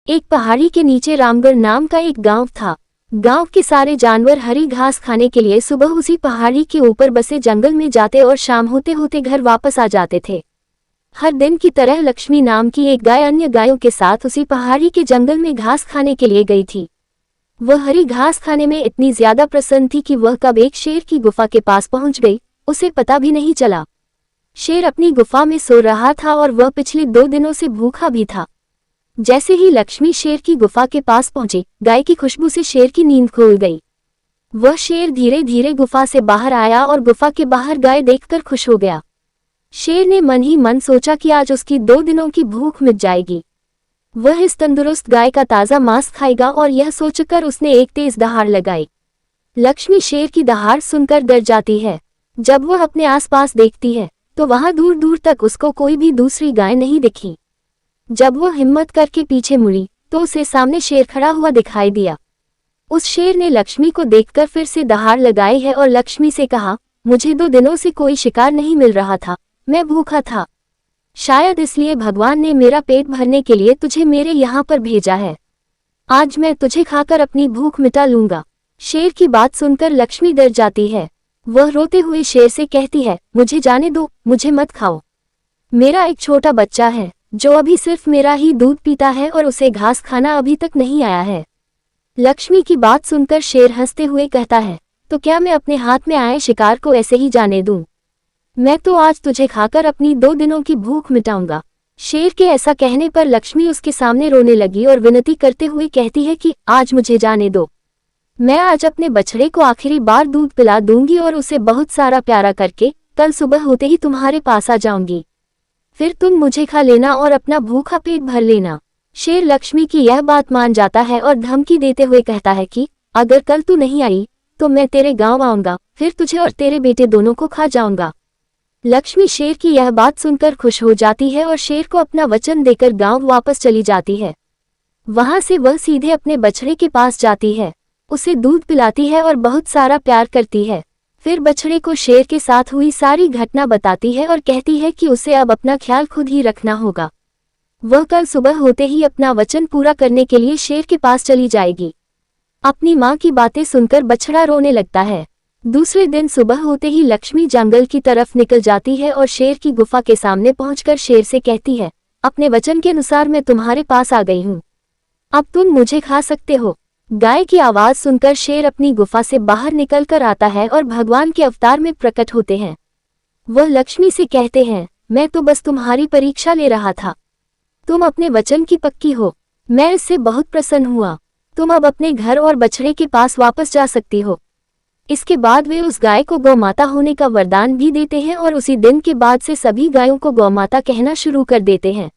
एक पहाड़ी के नीचे रामगढ़ नाम का एक गांव था। गांव के सारे जानवर हरी घास खाने के लिए सुबह उसी पहाड़ी के ऊपर बसे जंगल में जाते और शाम होते होते घर वापस आ जाते थे। हर दिन की तरह लक्ष्मी नाम की एक गाय अन्य गायों के साथ उसी पहाड़ी के जंगल में घास खाने के लिए गई थी। वह हरी घास खाने में इतनी ज्यादा प्रसन्न थी कि वह कब एक शेर की गुफा के पास पहुंच गई, उसे पता भी नहीं चला। शेर अपनी गुफा में सो रहा था और वह पिछले 2 दिनों से भूखा भी था। जैसे ही लक्ष्मी शेर की गुफा के पास पहुंची, गाय की खुशबू से शेर की नींद खुल गई। वह शेर धीरे धीरे गुफा से बाहर आया और गुफा के बाहर गाय देखकर खुश हो गया। शेर ने मन ही मन सोचा कि आज उसकी 2 दिनों की भूख मिट जाएगी। वह इस तंदुरुस्त गाय का ताज़ा मांस खाएगा और यह सोचकर उसने एक तेज दहाड़ लगाई। लक्ष्मी शेर की दहाड़ सुनकर डर जाती है। जब वह अपने आसपास देखती है तो वहां दूर दूर तक उसको कोई भी दूसरी गाय नहीं दिखी। जब वह हिम्मत करके पीछे मुड़ी तो उसे सामने शेर खड़ा हुआ दिखाई दिया। उस शेर ने लक्ष्मी को देखकर फिर से दहाड़ लगाई है और लक्ष्मी से कहा, मुझे 2 दिनों से कोई शिकार नहीं मिल रहा था, मैं भूखा था। शायद इसलिए भगवान ने मेरा पेट भरने के लिए तुझे मेरे यहाँ पर भेजा है। आज मैं तुझे खाकर अपनी भूख मिटा लूंगा। शेर की बात सुनकर लक्ष्मी डर जाती है। वह रोते हुए शेर से कहती है, मुझे जाने दो, मुझे मत खाओ। मेरा एक छोटा बच्चा है जो अभी सिर्फ मेरा ही दूध पीता है और उसे घास खाना अभी तक नहीं आया है। लक्ष्मी की बात सुनकर शेर हंसते हुए कहता है, तो क्या मैं अपने हाथ में आए शिकार को ऐसे ही जाने दूं? मैं तो आज तुझे खाकर अपनी 2 दिनों की भूख मिटाऊंगा। शेर के ऐसा कहने पर लक्ष्मी उसके सामने रोने लगी और विनती करते हुए कहती है कि आज मुझे जाने दो। मैं आज अपने बछड़े को आखिरी बार दूध पिला दूंगी और उसे बहुत सारा प्यारा करके कल सुबह होते ही तुम्हारे पास आ जाऊंगी। फिर तुम मुझे खा लेना और अपना भूखा पेट भर लेना। शेर लक्ष्मी की यह बात मान जाता है और धमकी देते हुए कहता है कि अगर कल तू नहीं आई तो मैं तेरे गांव आऊंगा, फिर तुझे और तेरे बेटे दोनों को खा जाऊंगा। लक्ष्मी शेर की यह बात सुनकर खुश हो जाती है और शेर को अपना वचन देकर गांव वापस चली जाती है। वहां से वह सीधे अपने बछड़े के पास जाती है, उसे दूध पिलाती है और बहुत सारा प्यार करती है। फिर बछड़े को शेर के साथ हुई सारी घटना बताती है और कहती है कि उसे अब अपना ख्याल खुद ही रखना होगा। वह कल सुबह होते ही अपना वचन पूरा करने के लिए शेर के पास चली जाएगी। अपनी माँ की बातें सुनकर बछड़ा रोने लगता है। दूसरे दिन सुबह होते ही लक्ष्मी जंगल की तरफ निकल जाती है और शेर की गुफा के सामने पहुंचकर शेर से कहती है, अपने वचन के अनुसार मैं तुम्हारे पास आ गई हूँ, अब तुम मुझे खा सकते हो। गाय की आवाज सुनकर शेर अपनी गुफा से बाहर निकलकर आता है और भगवान के अवतार में प्रकट होते हैं। वह लक्ष्मी से कहते हैं, मैं तो बस तुम्हारी परीक्षा ले रहा था। तुम अपने वचन की पक्की हो, मैं इससे बहुत प्रसन्न हुआ। तुम अब अपने घर और बछड़े के पास वापस जा सकती हो। इसके बाद वे उस गाय को गौमाता होने का वरदान भी देते हैं और उसी दिन के बाद से सभी गायों को गौमाता कहना शुरू कर देते हैं।